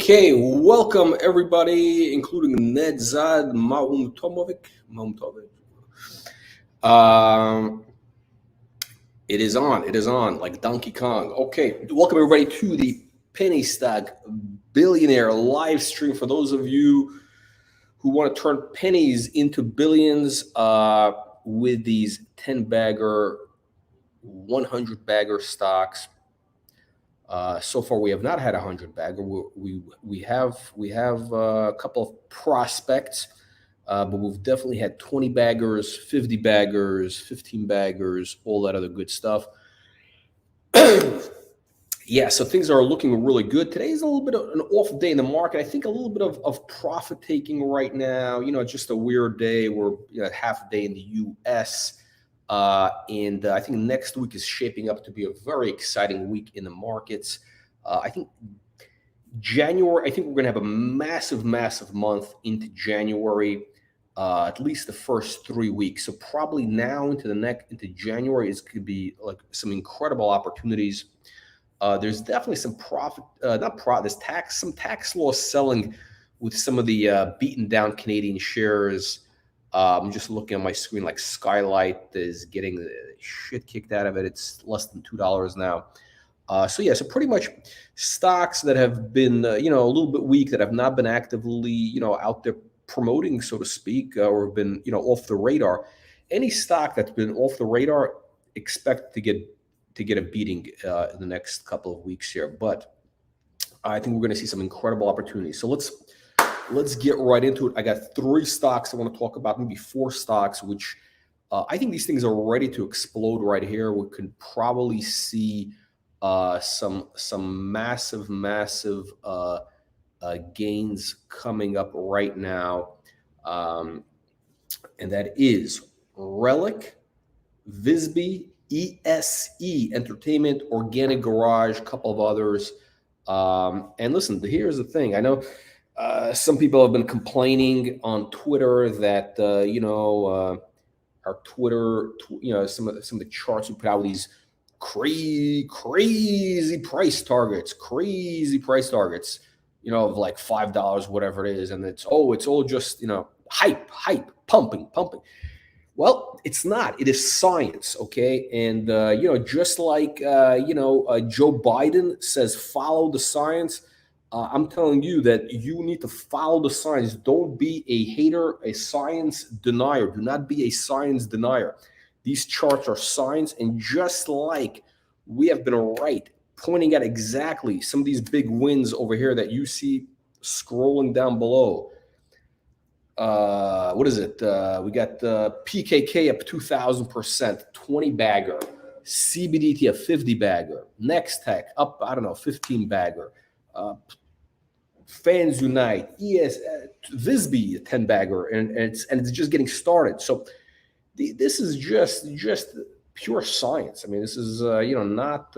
Okay, welcome everybody, including Ned Zad, Mahum Tomovic. It is on, like Donkey Kong. Okay, welcome everybody to the Penny Stock Billionaire live stream. For those of you who want to turn pennies into billions with these 10-bagger, 100-bagger stocks. So far, we have not had a 100-bagger. We have a couple of prospects, but we've definitely had 20-baggers, 50-baggers, 15-baggers, all that other good stuff. Yeah, so things are looking really good. Today is a little bit of an off day in the market. I think a little bit of profit taking right now. You know, just a weird day. We're half a day in the U.S. And I think next week is shaping up to be a very exciting week in the markets. I think January, I think we're going to have a massive month into January, at least the first 3 weeks. So probably now into January is could be like some incredible opportunities. There's definitely some there's some tax loss selling with some of the beaten down Canadian shares. I'm just looking at my screen, like Skylight is getting the shit kicked out of it. It's less than $2 now. So pretty much stocks that have been, a little bit weak, that have not been actively, out there promoting, so to speak, or have been, off the radar. Any stock that's been off the radar, expect to get a beating in the next couple of weeks here. But I think we're going to see some incredible opportunities. So let's get right into it. I got 3 stocks I want to talk about, maybe 4 stocks, which I think these things are ready to explode right here. We could probably see some massive gains coming up right now, and that is Relic, VSB, ESE, Entertainment, Organic Garage, a couple of others. And listen, here's the thing. I know some people have been complaining on Twitter that our Twitter, some of the charts we put out, these crazy price targets, of like $5, whatever it is, and it's all just hype, pumping. Well, it's not. It is science, okay? And just like Joe Biden says, follow the science. I'm telling you that you need to follow the science. Don't be a hater, a science denier. Do not be a science denier. These charts are science, and just like we have been right, pointing at exactly some of these big wins over here that you see scrolling down below. What is it? We got PKK up 2,000%, 20-bagger, CBDT a 50-bagger, Nextech up, 15-bagger. Fans Unite, VSB a 10-bagger, and it's just getting started. So this is just pure science. I mean, this is not.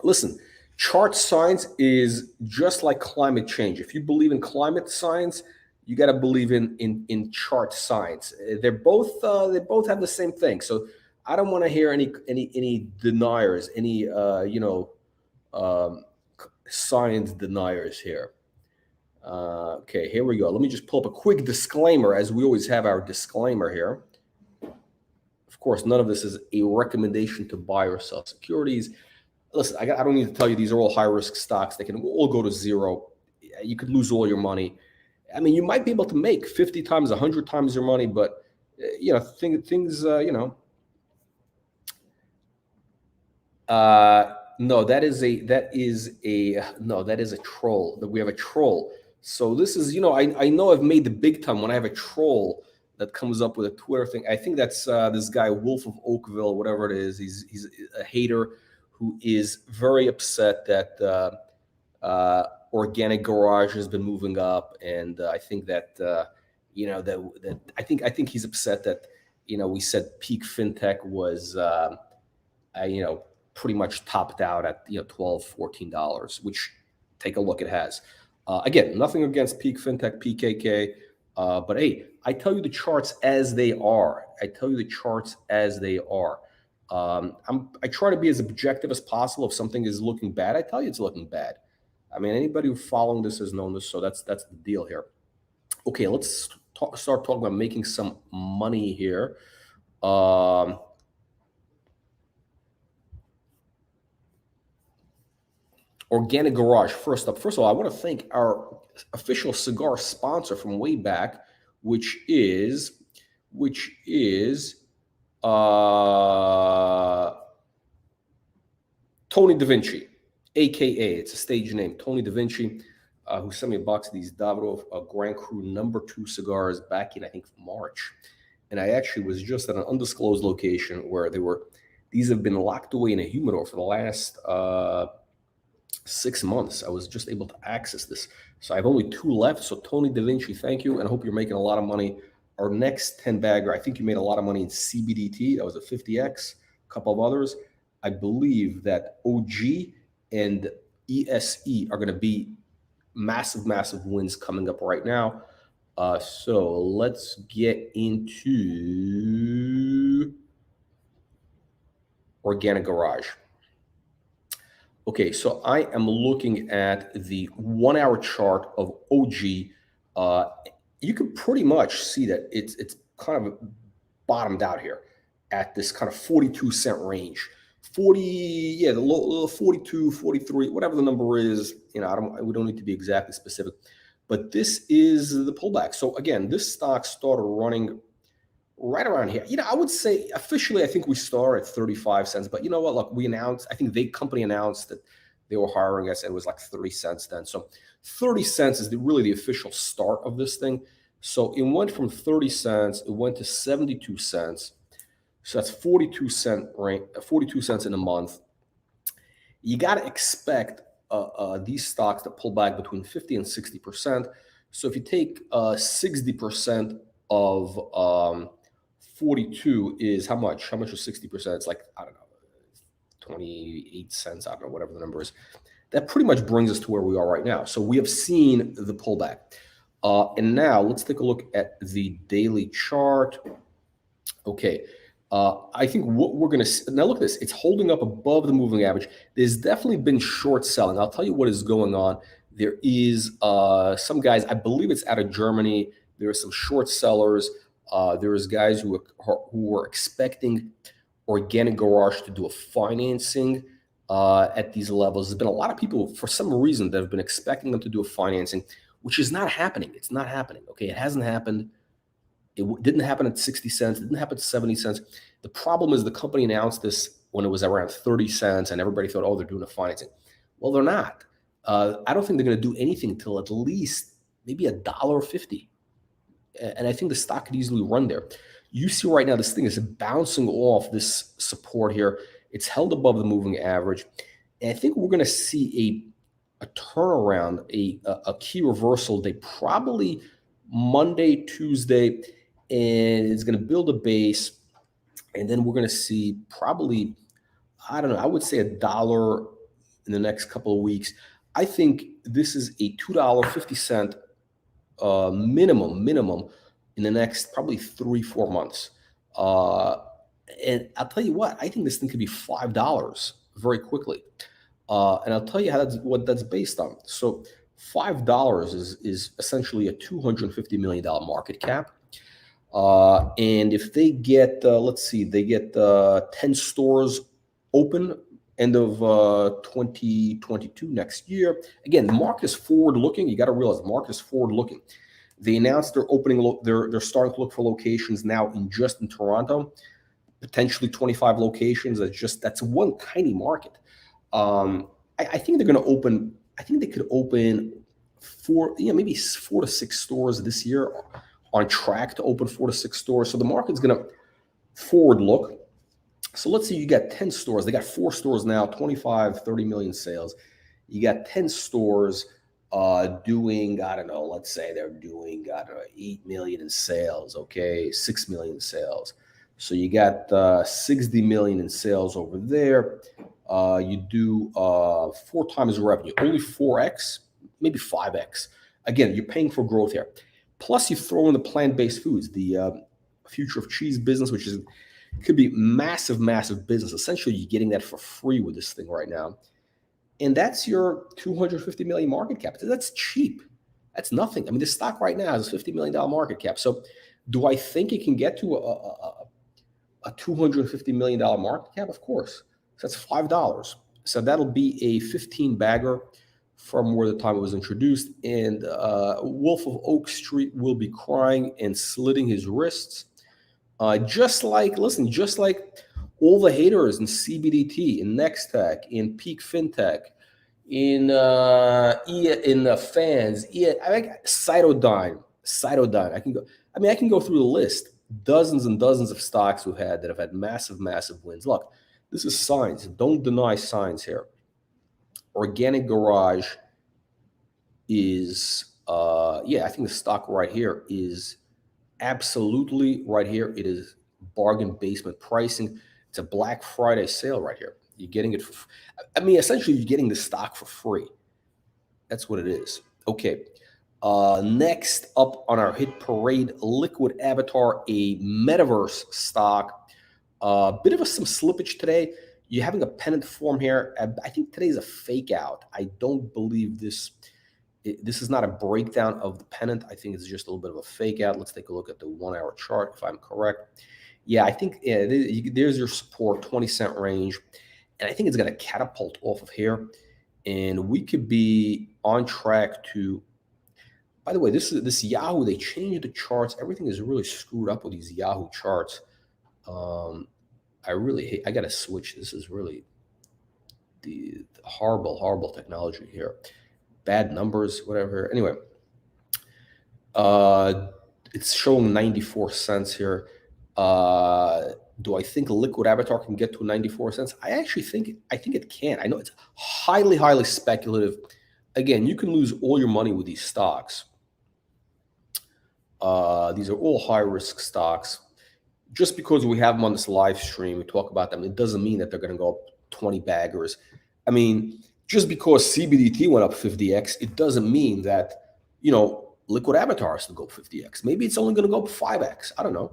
Listen, chart science is just like climate change. If you believe in climate science, you got to believe in chart science. They both have the same thing. So I don't want to hear any deniers, any science deniers here. Okay, here we go. Let me just pull up a quick disclaimer, as we always have our disclaimer here. Of course, none of this is a recommendation to buy or sell securities. Listen, I don't need to tell you these are all high-risk stocks. They can all go to zero. You could lose all your money. I mean, you might be able to make 50 times, 100 times your money, but things. No, that is a troll. That we have a troll. So this is, I know I've made the big time when I have a troll that comes up with a Twitter thing. I think that's this guy Wolf of Oakville, whatever it is. He's a hater who is very upset that Organic Garage has been moving up, and I think that I think he's upset that we said peak fintech was pretty much topped out at $12, $14, which, take a look, it has. Again, nothing against peak fintech, PKK, but hey, I tell you the charts as they are. I try to be as objective as possible. If something is looking bad, I tell you it's looking bad. I mean, anybody who following this has known this, so that's the deal here. Okay, let's start talking about making some money here. Organic Garage. First of all, I want to thank our official cigar sponsor from way back, which is Tony Da Vinci, aka it's a stage name, Tony Da Vinci, who sent me a box of these Davidoff Grand Cru #2 cigars back in, I think, March. And I actually was just at an undisclosed location where these have been locked away in a humidor for the last 6 months. I was just able to access this. So I have only 2 left. So Tony Da Vinci, thank you. And I hope you're making a lot of money. Our next 10 bagger, I think you made a lot of money in CBDT. That was a 50X, a couple of others. I believe that OG and ESE are going to be massive, massive wins coming up right now. So let's get into Organic Garage. Okay, so I am looking at the 1-hour chart of OG. You can pretty much see that it's kind of bottomed out here at this kind of 42-cent range. 40, yeah, the low 42, 43, whatever the number is. You know, we don't need to be exactly specific, but this is the pullback. So again, this stock started running right around here. You know, I would say officially, I think we started at 35 cents, but you know what? Look, we announced, I think the company announced that they were hiring us. It was like 30 cents then. So 30 cents is really the official start of this thing. So it went from 30 cents, it went to 72 cents. So that's 42 cents in a month. You got to expect these stocks to pull back between 50 and 60%. So if you take 60% of 42 is how much? How much is 60%? It's like, I don't know, 28 cents. I don't know, whatever the number is. That pretty much brings us to where we are right now. So we have seen the pullback. And now let's take a look at the daily chart. Okay. I think what we're going to now look at this. It's holding up above the moving average. There's definitely been short selling. I'll tell you what is going on. There is some guys, I believe it's out of Germany. There are some short sellers. There is guys who were expecting Organic Garage to do a financing at these levels. There's been a lot of people, for some reason, that have been expecting them to do a financing, which is not happening. It's not happening. Okay, it hasn't happened. It didn't happen at 60 cents. It didn't happen at 70 cents. The problem is the company announced this when it was around 30 cents, and everybody thought, oh, they're doing a financing. Well, they're not. I don't think they're going to do anything till at least maybe $1.50. And I think the stock could easily run there. You see right now, this thing is bouncing off this support here. It's held above the moving average. And I think we're going to see a turnaround, a key reversal day, probably Monday, Tuesday, and it's going to build a base. And then we're going to see probably, I don't know, I would say $1 in the next couple of weeks. I think this is a $2.50 minimum in the next probably 3-4 months. And I'll tell you what, I think this thing could be $5 very quickly. And I'll tell you what that's based on. So $5 is essentially a $250 million market cap. And if they get, let's see, they get 10 stores open end of 2022 next year. Again, the market is forward looking. You got to realize the market is forward looking. They announced they're opening, they're starting to look for locations now in Toronto, potentially 25 locations. That's one tiny market. I think they're going to open. I think they could open maybe 4 to 6 stores this year. On track to open 4 to 6 stores. So the market's going to forward look. So let's say you got 10 stores. They got 4 stores now, 25, 30 million sales. You got 10 stores doing, I don't know, let's say they're doing, I don't know, 8 million in sales, okay, 6 million in sales. So you got 60 million in sales over there. You do 4 times revenue, only 4x, maybe 5x. Again, you're paying for growth here. Plus, you throw in the plant-based foods, the future of cheese business, which could be massive, massive business. Essentially, you're getting that for free with this thing right now. And that's your 250 million market cap. That's cheap. That's nothing. I mean, the stock right now is a $50 million market cap. So do I think it can get to a $250 million market cap? Of course. So that's $5. So that'll be a 15 bagger from where the time it was introduced. And Wolf of Oak Street will be crying and slitting his wrists. Just like all the haters in CBDT, in Nextech, in Peak FinTech, in Fans, Cytodyne. I can go through the list. Dozens and dozens of stocks we've had that have had massive wins. Look, this is science. Don't deny science here. Organic Garage is, I think the stock right here is absolutely right here. It is bargain basement pricing. It's a Black Friday sale right here. You're getting it for, essentially you're getting the stock for free. That's what it is. Okay. Next up on our hit parade, Liquid Avatar, a metaverse stock. Bit of some slippage today. You're having a pennant form here. I think today's a fake out. I don't believe this. This is not a breakdown of the pennant. I think it's just a little bit of a fake out. Let's take a look at the 1 hour chart if I'm correct. Yeah, I think there's your support, 20-cent range. And I think it's going to catapult off of here. And we could be on track to, by the way, this Yahoo, they changed the charts. Everything is really screwed up with these Yahoo charts. I really hate, I got to switch. This is really the horrible technology here. Bad numbers, whatever. Anyway, it's showing 94 cents here. Do I think Liquid Avatar can get to 94 cents? I think it can. I know it's highly speculative. Again, you can lose all your money with these stocks. These are all high risk stocks. Just because we have them on this live stream, we talk about them, it doesn't mean that they're going to go up 20 baggers. I mean, just because CBDT went up 50x, it doesn't mean that, Liquid Avatar has to go 50x. Maybe it's only going to go up 5x. I don't know.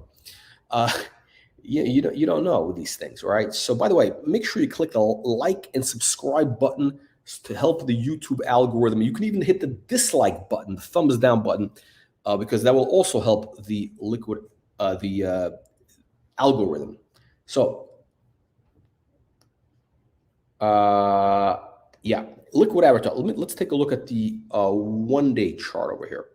You don't know with these things, right? So by the way, make sure you click the like and subscribe button to help the YouTube algorithm. You can even hit the dislike button, the thumbs down button, because that will also help the algorithm. So Liquid Avatar. Let's take a look at the 1 day chart over here.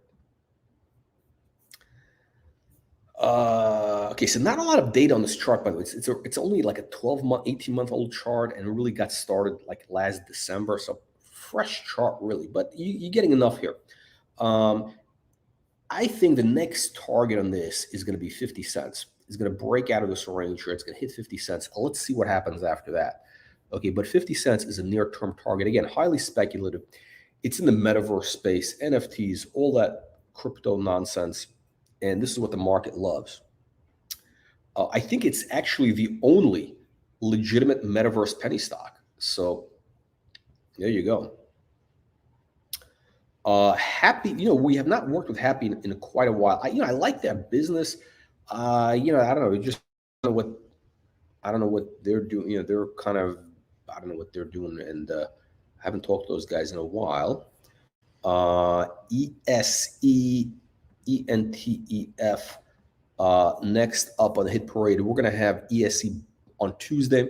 Okay, so not a lot of data on this chart, by the way. It's only like a 12-month, 18-month-old chart, and it really got started like last December. So fresh chart, really, but you're getting enough here. I think the next target on this is going to be 50 cents. It's going to break out of this range here. It's going to hit 50 cents. Let's see what happens after that. Okay, but 50 cents is a near-term target. Again, highly speculative. It's in the metaverse space, NFTs, all that crypto nonsense. And this is what the market loves. I think it's actually the only legitimate metaverse penny stock. So there you go. Happy, we have not worked with Happy in quite a while. I like that business. I don't know, just I don't know what they're doing. They're kind of, I don't know what they're doing, and I haven't talked to those guys in a while. ENTEF. Next up on the hit parade, we're going to have ESE on Tuesday.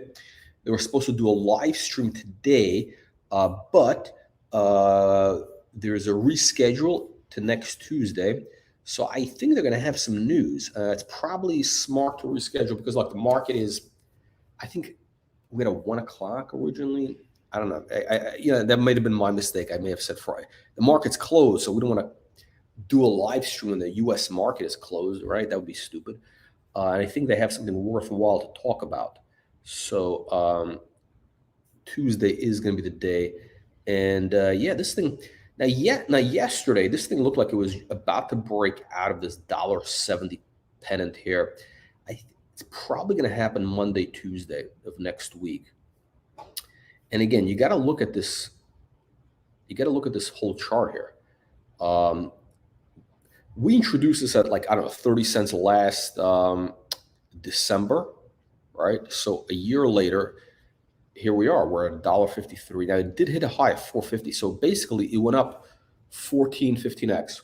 They were supposed to do a live stream today, but there's a reschedule to next Tuesday. So I think they're going to have some news. It's probably smart to reschedule because, look, the market is, I think we had a 1 o'clock originally. I don't know. That might have been my mistake. I may have said Friday. The market's closed, so we don't want to do a live stream when the U.S. market is closed, right? That would be stupid. And I think they have something worthwhile to talk about. So Tuesday is going to be the day. And this thing, now yesterday, this thing looked like it was about to break out of this $1.70 pennant here. It's probably going to happen Monday, Tuesday of next week. And again, you got to look at this. You got to look at this whole chart here. We introduced this at 30 cents last December, right? So a year later, here we are. We're at $1.53. Now, it did hit a high of 450. So basically, it went up 14, 15x.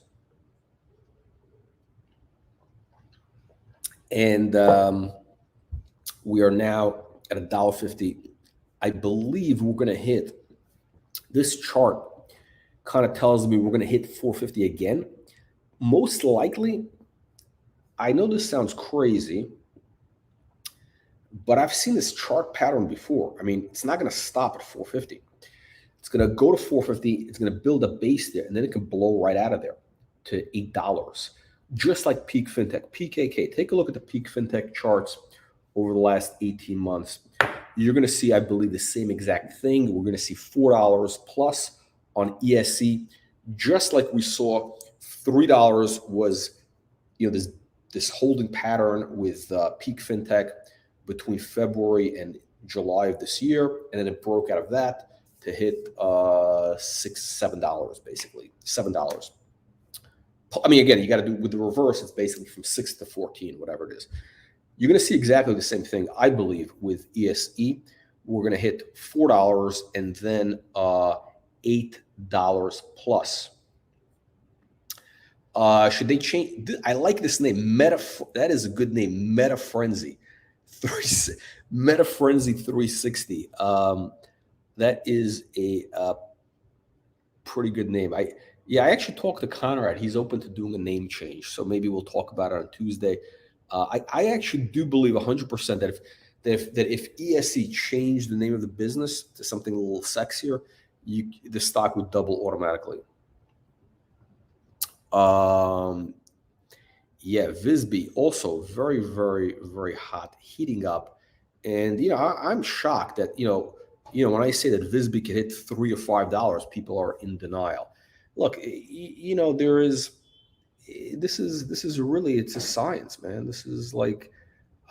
And we are now at $1.50. I believe we're going to hit, this chart kind of tells me we're going to hit 450 again. Most likely, I know this sounds crazy, but I've seen this chart pattern before. I mean, it's not going to stop at 450. It's going to go to 450. It's going to build a base there, and then it can blow right out of there to $8, just like Peak FinTech. PKK, take a look at the Peak FinTech charts over the last 18 months. You're going to see, I believe, the same exact thing. We're going to see $4 plus on ESC, just like we saw $3 was, this holding pattern with Peak FinTech between February and July of this year, and then it broke out of that to hit $7, basically $7. I mean, again, you got to do with the reverse. It's basically from 6 to 14, whatever it is. You're going to see exactly the same thing, I believe, with ESE. We're going to hit $4 and then $8 plus. Should they change? I like this name, that is a good name, Meta Frenzy. Meta Frenzy 360. That is a pretty good name. I actually talked to Conrad. He's open to doing a name change, so maybe we'll talk about it on Tuesday. I actually do believe 100% that if ESE changed the name of the business to something a little sexier, the stock would double automatically. VSB also very, very, very hot, heating up. And, I'm shocked that, when I say that VSB can hit $3 or $5, people are in denial. Look, this is really, it's a science, man. This is like,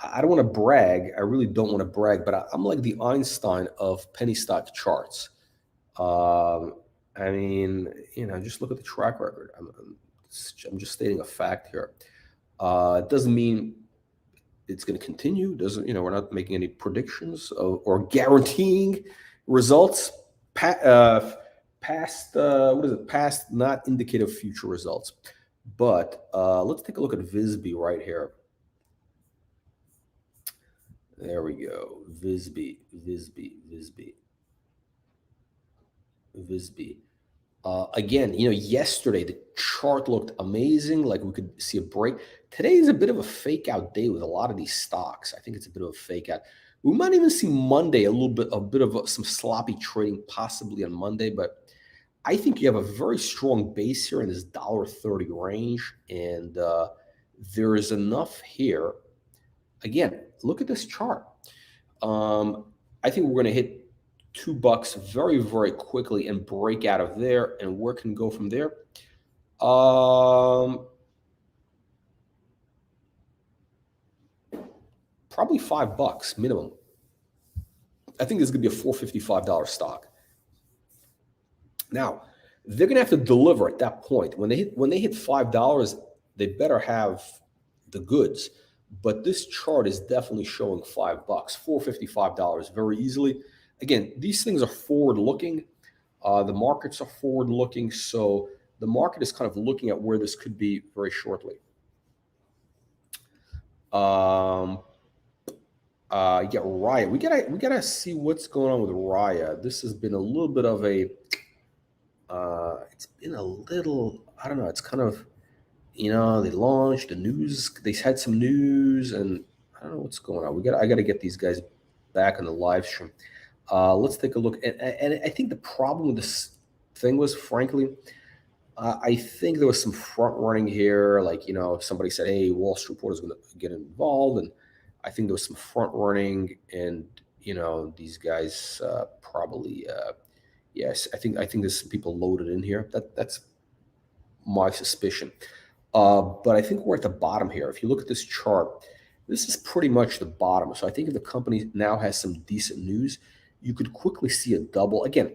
I don't want to brag. I really don't want to brag, but I'm like the Einstein of penny stock charts. I mean, just look at the track record. I'm just stating a fact here. It doesn't mean it's going to continue. We're not making any predictions or guaranteeing results. Past not indicative future results. But let's take a look at VSB right here. There we go. VSB. Again, yesterday the chart looked amazing. Like we could see a break. Today is a bit of a fake out day with a lot of these stocks. I think it's a bit of a fake out. We might even see Monday a bit of some sloppy trading possibly on Monday, but I think you have a very strong base here in this $1.30 range, and there is enough here. Again, look at this chart. I think we're going to hit $2 very, very quickly and break out of there. And where can go from there? Probably $5 minimum. I think this is going to be a $455 stock. Now, they're going to have to deliver at that point. When they hit $5, they better have the goods. But this chart is definitely showing $5, $455 very easily. Again, these things are forward-looking. The markets are forward-looking, so the market is kind of looking at where this could be very shortly. Raya. We gotta see what's going on with Raya. This has been a little bit of a. It's been a little. I don't know. It's kind of. They launched the news. They had some news, and I don't know what's going on. I got to get these guys back on the live stream. Let's take a look. And I think the problem with this thing was, frankly, I think there was some front running here. Like, somebody said, hey, Wall Street Report is going to get involved. And I think there was some front running. And, these guys probably, yes, I think there's some people loaded in here. That's my suspicion. But I think we're at the bottom here. If you look at this chart, this is pretty much the bottom. So I think if the company now has some decent news, you could quickly see a double. Again,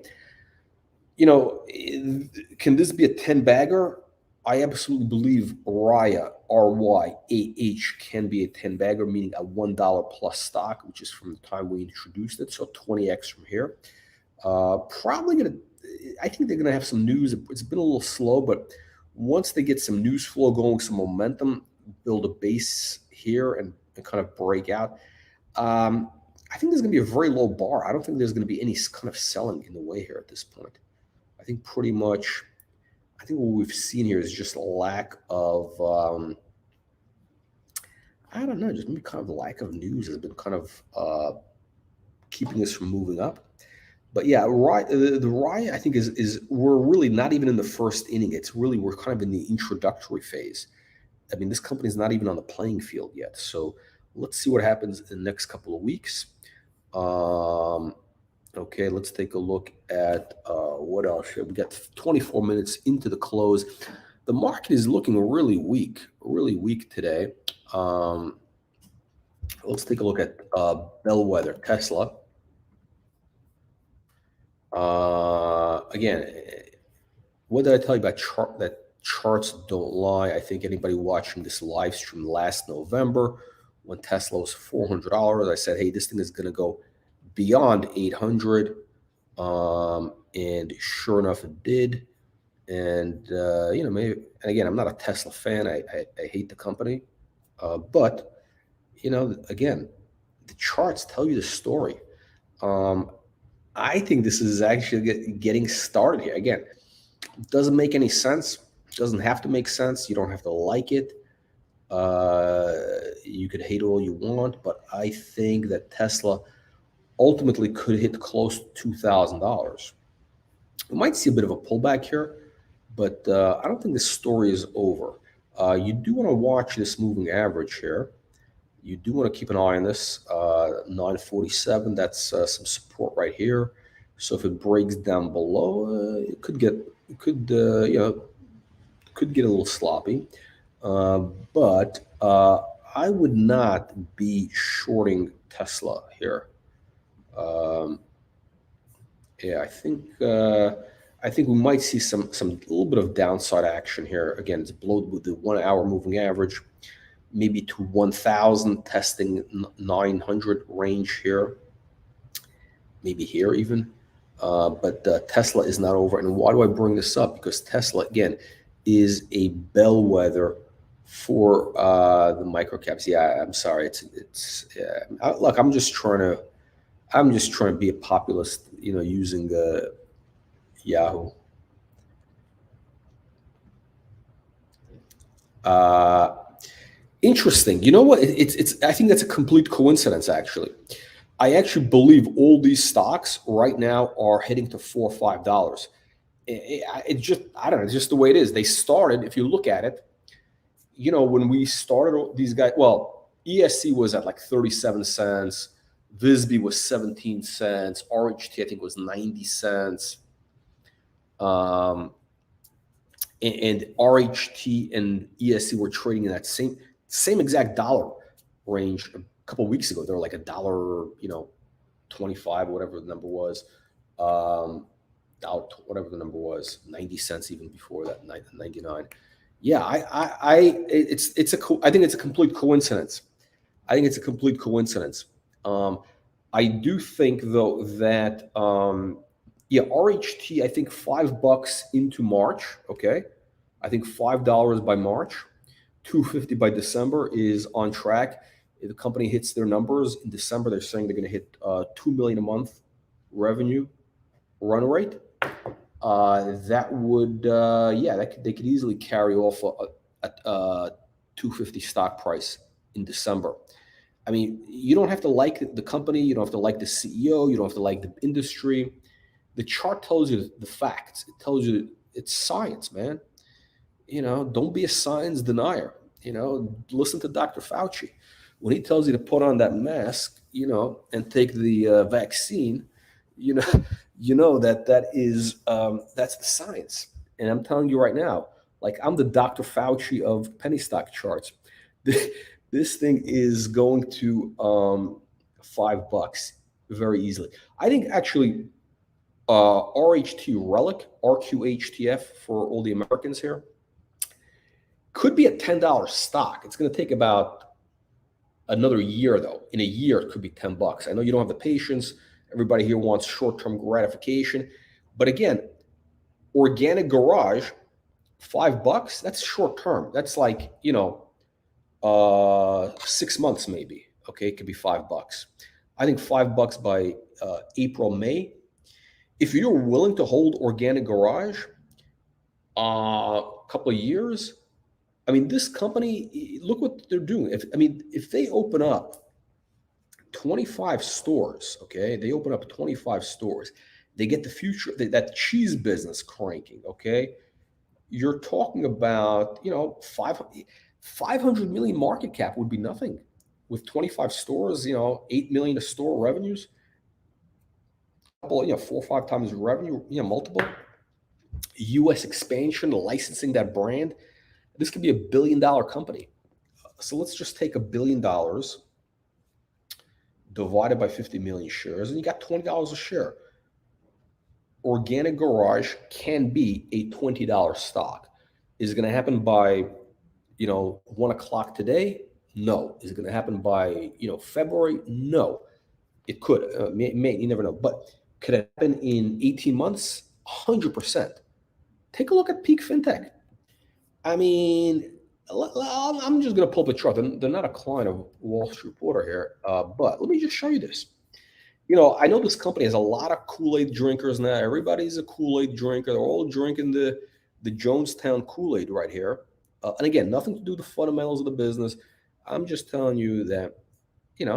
can this be a 10-bagger? I absolutely believe RYA, RYAH, can be a 10 bagger, meaning a $1 plus stock, which is from the time we introduced it. So 20x from here. Probably going to, I think they're going to have some news. It's been a little slow, but once they get some news flow going, some momentum, build a base here and kind of break out. I think there's going to be a very low bar. I don't think there's going to be any kind of selling in the way here at this point. I think pretty much, I think what we've seen here is just a lack of, I don't know, just maybe kind of the lack of news has been kind of keeping us from moving up. But yeah, the Riot, I think, is we're really not even in the first inning. It's really, we're kind of in the introductory phase. I mean, this company is not even on the playing field yet. So let's see what happens in the next couple of weeks. Okay, let's take a look at what else here. We got 24 minutes into the close. The market is looking really weak today. Let's take a look at Bellwether, Tesla. Again, what did I tell you about that charts don't lie? I think anybody watching this live stream last November when Tesla was $400, I said, hey, this thing is going to go beyond 800. And sure enough, it did. And, you know, maybe, and again, I'm not a Tesla fan. I hate the company. But, you know, again, the charts tell you the story. I think this is actually getting started here. Again, it doesn't make any sense. It doesn't have to make sense. You don't have to like it. You could hate it all you want, but I think that Tesla ultimately could hit close to $2,000. We might see a bit of a pullback here, but I don't think this story is over. You do want to watch this moving average here. You do want to keep an eye on this 947. That's some support right here. So if it breaks down below, it could get you know, could get a little sloppy. But I would not be shorting Tesla here. Yeah, I think we might see some little bit of downside action here. Again, it's below the 1 hour moving average, maybe to 1,000, testing 900 range here, maybe here even. But Tesla is not over. And why do I bring this up? Because Tesla, again, is a bellwether for the microcaps. Yeah, I'm sorry. Look, I'm just trying to be a populist, you know, using Yahoo. Interesting. You know what? I think that's a complete coincidence, actually. I actually believe all these stocks right now are heading to $4 or $5. It just, I don't know, it's just the way it is. They started, if you look at it, you know, when we started these guys, well, ESC was at like 37 cents. VSB was 17 cents. RHT, I think, was 90 cents. And RHT and ESC were trading in that same exact dollar range a couple of weeks ago. They were like $1, you know, 25, whatever the number was. Whatever the number was, 90 cents even before that, 99. Yeah, I think it's a complete coincidence. I think it's a complete coincidence. I do think though that yeah, RHT, I think $5 into March. Okay, I think $5 by March, $250 by December is on track. If the company hits their numbers in December, they're saying they're going to hit $2 million a month revenue run rate. That would yeah, they could easily carry off a 250 stock price in December. I mean, you don't have to like the company, you don't have to like the CEO, you don't have to like the industry. The chart tells you the facts. It tells you it's science, man. You know, don't be a science denier. You know, listen to Dr. Fauci. When he tells you to put on that mask, you know, and take the vaccine, you know that is that's the science. And I'm telling you right now, like, I'm the Dr. Fauci of penny stock charts. This thing is going to $5 very easily. I think actually RHT Relic, RQHTF for all the Americans here, Could be a $10 stock. It's going to take about another year, though. In a year, it could be $10. I know you don't have the patience. Everybody here wants short-term gratification. But again, organic garage, $5, that's short-term. That's like, 6 months maybe. Okay, it could be $5. I think $5 by April, May. If you're willing to hold organic garage a couple of years, I mean, this company, look what they're doing. If they open up 25 stores, okay, they open up 25 stores, they get the future, that cheese business cranking, okay, you're talking about, 500 million market cap would be nothing. With 25 stores, 8 million a store revenues, 4 or 5 times revenue, multiple. US expansion, licensing that brand. This could be $1 billion company. So let's just take $1 billion divided by 50 million shares, and you got $20 a share. Organic garage can be a $20 stock. Is it going to happen by, 1 o'clock today? No. Is it going to happen by, February? No. It could. You never know. But could it happen in 18 months? 100%. Take a look at Peak FinTech. I mean, I'm just going to pull up the chart. They're not a client of Wall Street Reporter here, but let me just show you this. I know this company has a lot of Kool-Aid drinkers now. Everybody's a Kool-Aid drinker. They're all drinking the Jonestown Kool-Aid right here. And again, nothing to do with the fundamentals of the business. I'm just telling you that,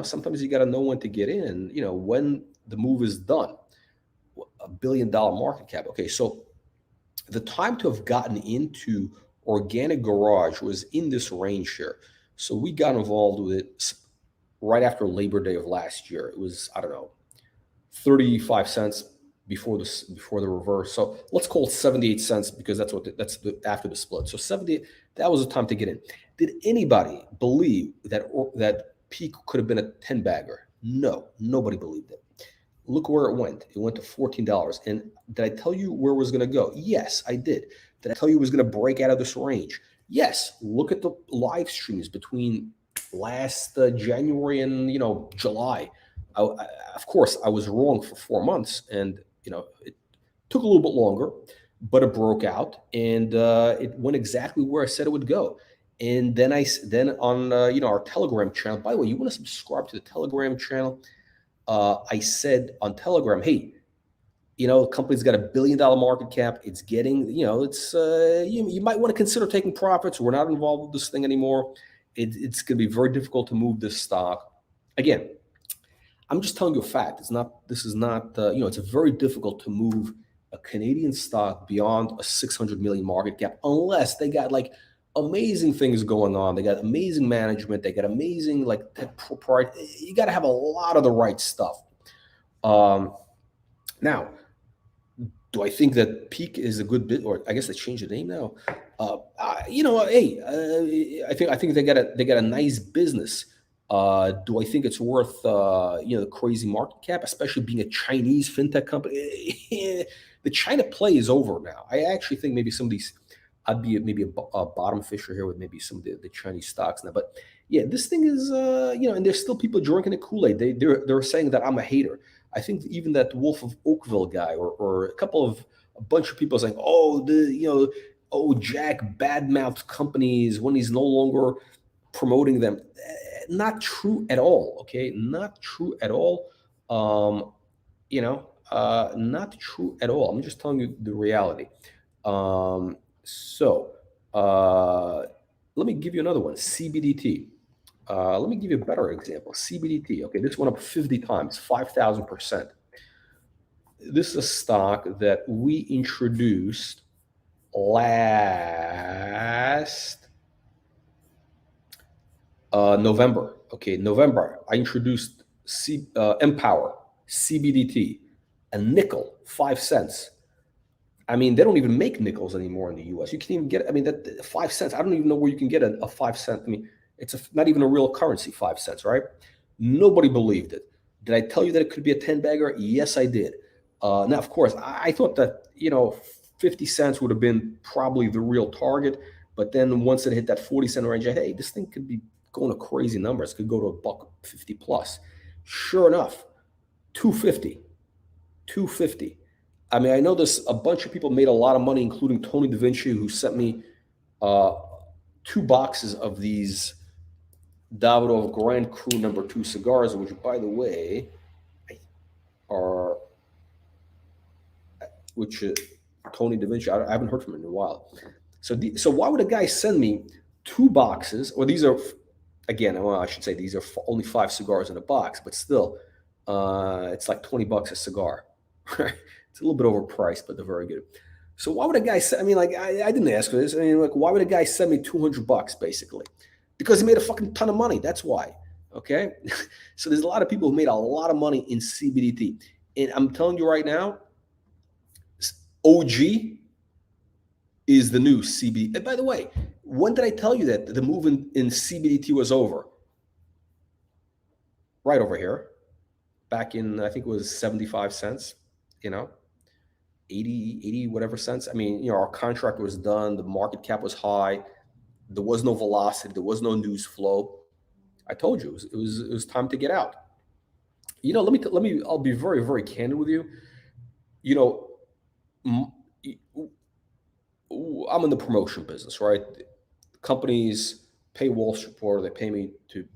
sometimes you got to know when to get in, when the move is done. $1 billion market cap. Okay, so the time to have gotten into organic garage was in this range here. So we got involved with it right after Labor Day of last year. It was, I don't know, 35 cents before the reverse. So let's call it 78 cents because that's after the split. So 70, that was the time to get in. Did anybody believe that Peak could have been a 10 bagger? No, nobody believed it. Look where it went. It went to $14. And did I tell you where it was going to go? Yes, I did. Did I tell you it was going to break out of this range? Yes. Look at the live streams between last January and July. Of course, I was wrong for 4 months, and it took a little bit longer, but it broke out, and it went exactly where I said it would go. And then on our Telegram channel. By the way, you want to subscribe to the Telegram channel? I said on Telegram, hey, the company's got $1 billion market cap. It's getting, it's you might want to consider taking profits. We're not involved with this thing anymore. It's going to be very difficult to move this stock. Again, I'm just telling you a fact. This is not, it's very difficult to move a Canadian stock beyond a 600 million market cap unless they got like amazing things going on. They got amazing management. They got amazing proprietary. You got to have a lot of the right stuff. Now, do I think that Peak is a good bit, or I guess they changed the name now? I think they got a nice business. Do I think it's worth the crazy market cap, especially being a Chinese fintech company? The China play is over now. I actually think maybe some of these, I'd be maybe a bottom fisher here with maybe some of the Chinese stocks now. But yeah, this thing is and there's still people drinking the Kool-Aid. They're saying that I'm a hater. I think even that Wolf of Oakville guy or a bunch of people saying, Jack badmouthed companies when he's no longer promoting them. Not true at all. Okay, not true at all. Not true at all. I'm just telling you the reality. So let me give you another one. CBDT. Let me give you a better example. CBDT. Okay, this went up 50 times, 5,000%. This is a stock that we introduced last November. Okay, November. I introduced Empower, CBDT, a nickel, 5 cents. I mean, they don't even make nickels anymore in the U.S. You can't even get. That 5 cents. I don't even know where you can get a 5 cent. It's not even a real currency, 5 cents, right? Nobody believed it. Did I tell you that it could be a 10 bagger? Yes, I did. Now, of course, I thought that 50 cents would have been probably the real target. But then once it hit that 40 cent range, hey, this thing could be going to crazy numbers. It could go to $1.50 plus. Sure enough, 250, 250. I mean, I know there's a bunch of people made a lot of money, including Tony Da Vinci, who sent me 2 boxes of these Davidoff Grand Cru #2 cigars, which, by the way, are Tony Da Vinci. I haven't heard from him in a while. So why would a guy send me 2 boxes? Or these are, again, well, I should say these are only 5 cigars in a box, but still, it's like $20 a cigar. It's a little bit overpriced, but they're very good. So why would a guy send? I mean, like, I didn't ask for this. I mean, like, why would a guy send me $200 basically? Because he made a fucking ton of money. That's why. Okay. So there's a lot of people who made a lot of money in CBDT, and I'm telling you right now, OG is the new CBD. And by the way, when did I tell you that the move in CBDT was over? Right over here, back in, I think it was 75 cents, 80 whatever cents. I mean, our contract was done. The market cap was high. There was no velocity. There was no news flow. I told you it was time to get out. I'll be very, very candid with you. I'm in the promotion business, right? Companies pay Wall Street Reporter, they pay me to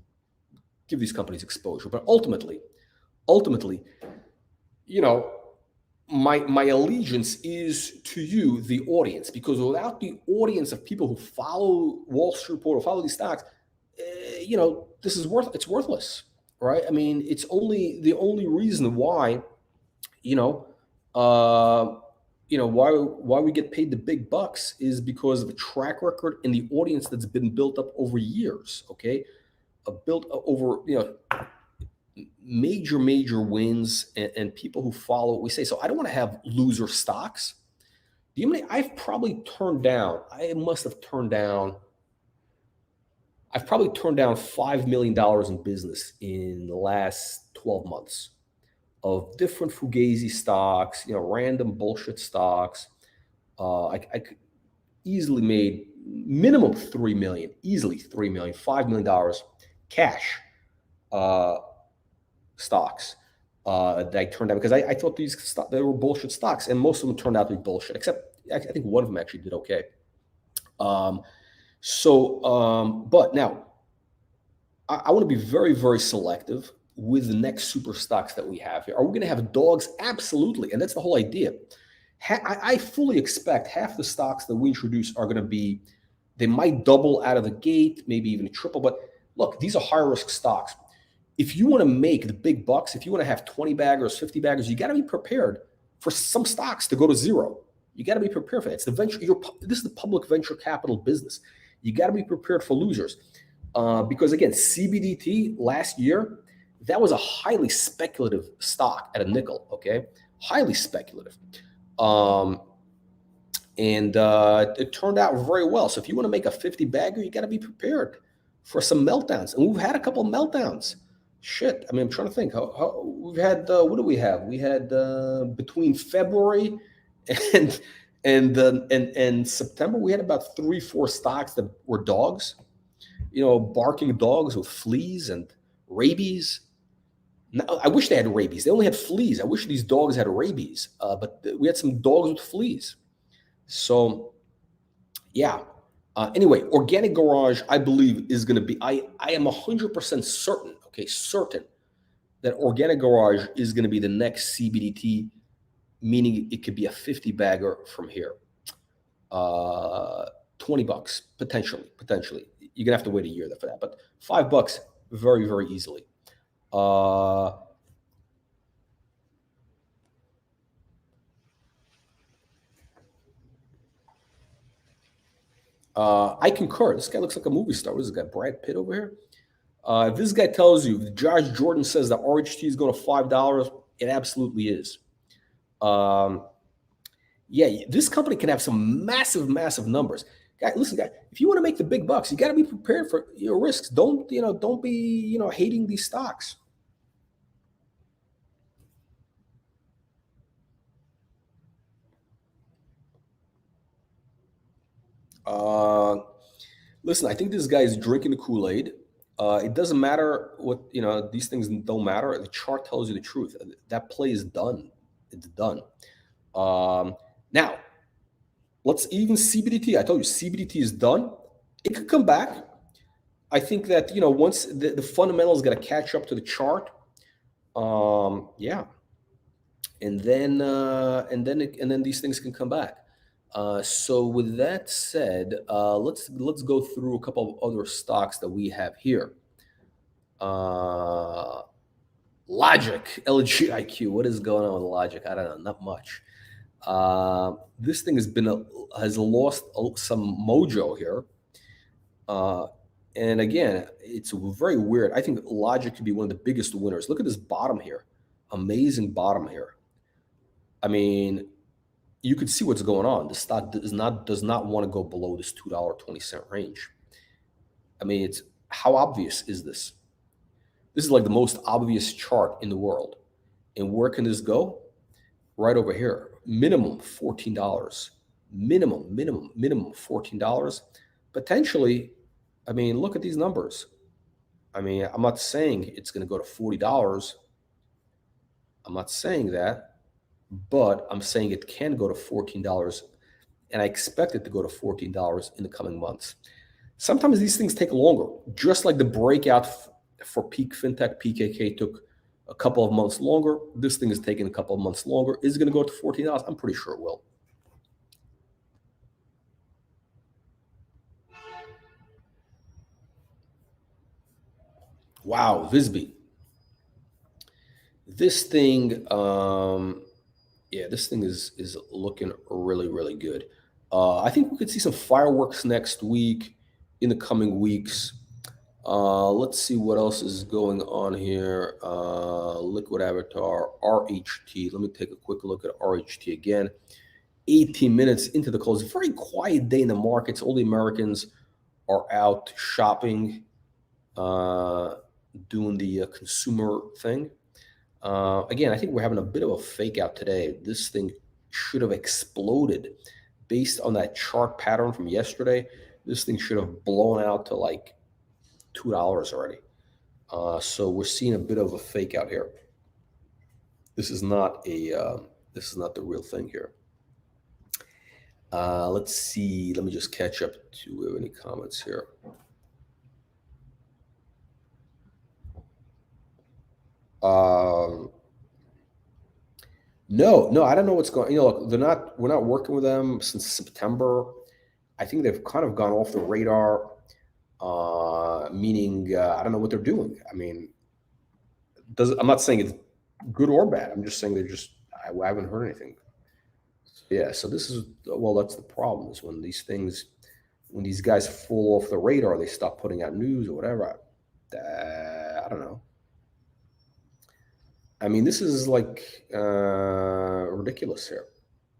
give these companies exposure. But ultimately, my allegiance is to you, the audience, because without the audience of people who follow Wall Street Reporter, follow these stocks, this is it's worthless, right? I mean, it's the only reason why, why we get paid the big bucks is because of the track record and the audience that's been built up over years. Okay, built over major wins and people who follow what we say. So I don't want to have loser stocks. I've probably turned down. I've probably turned down $5 million in business in the last 12 months of different fugazi stocks, random bullshit stocks. I could easily made minimum 3 million, easily 3 million, $5 million cash stocks that I turned down because I thought they were bullshit stocks, and most of them turned out to be bullshit, except I think one of them actually did okay. But now I want to be very, very selective with the next super stocks that we have here. Are we going to have dogs? Absolutely. And that's the whole idea. I fully expect half the stocks that we introduce are going to be, they might double out of the gate, maybe even triple. But look, these are high risk stocks. If you want to make the big bucks, if you want to have 20 baggers, 50 baggers, you got to be prepared for some stocks to go to zero. You got to be prepared for that. It's the venture. This is the public venture capital business. You got to be prepared for losers. Because again, CBDT last year, that was a highly speculative stock at a nickel, okay? Highly speculative. And it turned out very well. So if you want to make a 50 bagger, you got to be prepared for some meltdowns. And we've had a couple of meltdowns. Shit. I mean, I'm trying to think. How we've had, what do we have? We had between February and September, we had about 3-4 stocks that were dogs. Barking dogs with fleas and rabies. Now, I wish they had rabies. They only had fleas. I wish these dogs had rabies, but we had some dogs with fleas. So, yeah. Anyway, Organic Garage, I believe, is going to be, I am 100% certain, certain that Organic Garage is going to be the next CBDT, meaning it could be a 50 bagger from here. $20, potentially. You're going to have to wait a year for that, but $5 very, very easily. I concur. This guy looks like a movie star. What is this guy, Brad Pitt over here? If this guy tells you, if Josh Jordan says that RHT is going to $5, it absolutely is. Yeah, this company can have some massive numbers. Guy, listen, guy, if you want to make the big bucks, you got to be prepared for your risks. Don't be, hating these stocks. Listen, I think this guy is drinking the Kool-Aid. It doesn't matter what, these things don't matter. The chart tells you the truth. That play is done. It's done. Now, let's even CBDT. I told you CBDT is done. It could come back. I think that, once the fundamentals got to catch up to the chart. Yeah. And then these things can come back. So with that said, let's go through a couple of other stocks that we have here. Logic, LGIQ. What is going on with Logic? I don't know, not much. This thing has lost some mojo here. And again, it's very weird. I think Logic could be one of the biggest winners. Look at this bottom here. Amazing bottom here. I mean, you could see what's going on. The stock does not want to go below this $2.20 range. I mean, it's how obvious is this? This is like the most obvious chart in the world. And where can this go? Right over here. Minimum $14. Minimum $14. Potentially, I mean, look at these numbers. I mean, I'm not saying it's going to go to $40. I'm not saying that, but I'm saying it can go to $14, and I expect it to go to $14 in the coming months. Sometimes these things take longer, just like the breakout for Peak FinTech, PKK, took a couple of months longer. This thing is taking a couple of months longer. Is it going to go to $14? I'm pretty sure it will. Wow, VSB. This thing, yeah, this thing is looking really, really good. I think we could see some fireworks next week, in the coming weeks. Let's see what else is going on here. Liquid Avatar, RHT. Let me take a quick look at RHT again. 18 minutes into the close. Very quiet day in the markets. All the Americans are out shopping, doing the consumer thing. Again, I think we're having a bit of a fake out today. This thing should have exploded based on that chart pattern from yesterday. This thing should have blown out to like $2 already. So we're seeing a bit of a fake out here. This is not the real thing here. Let's see. Let me just catch up to any comments here. No, I don't know what's going. Look, we're not working with them since September. I think they've kind of gone off the radar. Meaning, I don't know what they're doing. I mean, I'm not saying it's good or bad. I'm just saying I haven't heard anything. Yeah, so this is, well, that's the problem, is when these guys fall off the radar, they stop putting out news or whatever. I don't know. I mean, this is like ridiculous here.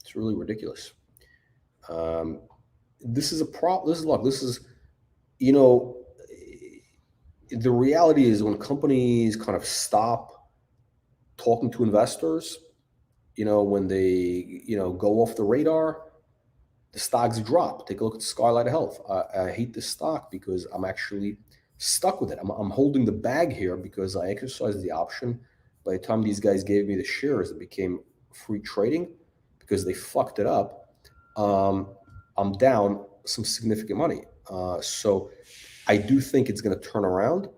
It's really ridiculous. This is a problem. This is, the reality is when companies kind of stop talking to investors, when they, go off the radar, the stocks drop. Take a look at Skylight Health. I hate this stock because I'm actually stuck with it. I'm holding the bag here because I exercised the option. By the time these guys gave me the shares, it became free trading because they fucked it up. I'm down some significant money. So I do think it's going to turn around.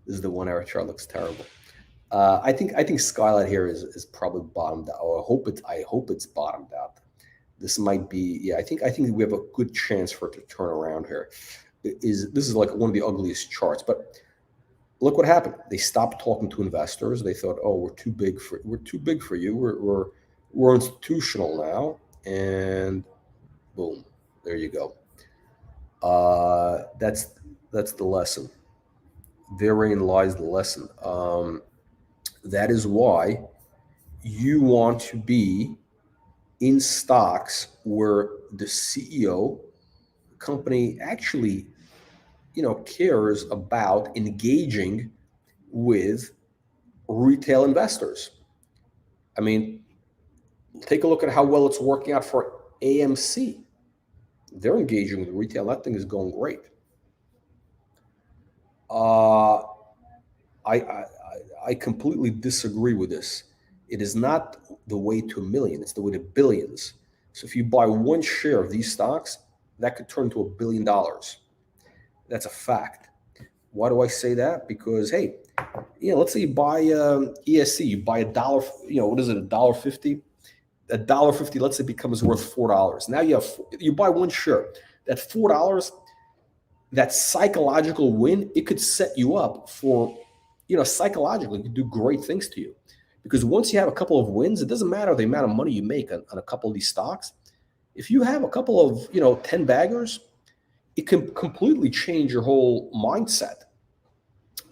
This is the 1 hour chart, looks terrible. I think Skylight here is probably bottomed out. Or I hope it's bottomed out. This might be, yeah. I think we have a good chance for it to turn around here. This is like one of the ugliest charts, but look what happened. They stopped talking to investors. They thought, oh, we're too big for you. We're institutional now, and boom, there you go. That's the lesson. Therein lies the lesson. That is why you want to be in stocks where the CEO, company actually, cares about engaging with retail investors. I mean, take a look at how well it's working out for AMC. They're engaging with retail. That thing is going great. Uh, I completely disagree with this. It is not the way to a million, it's the way to billions. So if you buy one share of these stocks, that could turn to $1 billion. That's a fact. Why do I say that? Because, hey, let's say you buy ESC, you buy $1, what is it, $1.50? $1.50, let's say, becomes worth $4. Now you buy one share. That $4, that psychological win, it could set you up for, psychologically, it could do great things to you. Because once you have a couple of wins, it doesn't matter the amount of money you make on a couple of these stocks. If you have a couple of, 10 baggers, it can completely change your whole mindset.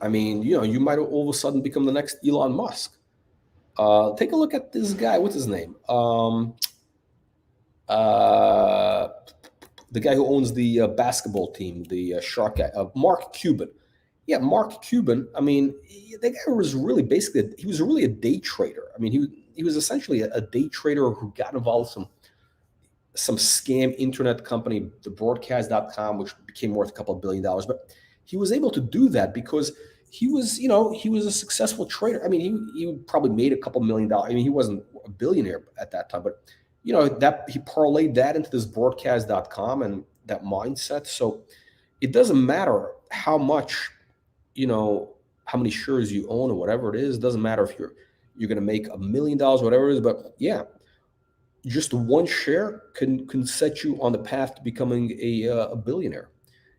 I mean, you might all of a sudden become the next Elon Musk. Take a look at this guy. What's his name? The guy who owns the basketball team, the Shark guy, Mark Cuban. Yeah, Mark Cuban. I mean, the guy was really he was really a day trader. I mean, he was essentially a day trader who got involved with some scam internet company, the broadcast.com, which became worth a couple of $1 billion. But he was able to do that because he was a successful trader. I mean, he probably made a couple $1 million. I mean, he wasn't a billionaire at that time, but that he parlayed that into this broadcast.com and that mindset. So it doesn't matter how much, how many shares you own or whatever it is. It doesn't matter if you're going to make $1 million, whatever it is. But yeah, just one share can set you on the path to becoming a billionaire,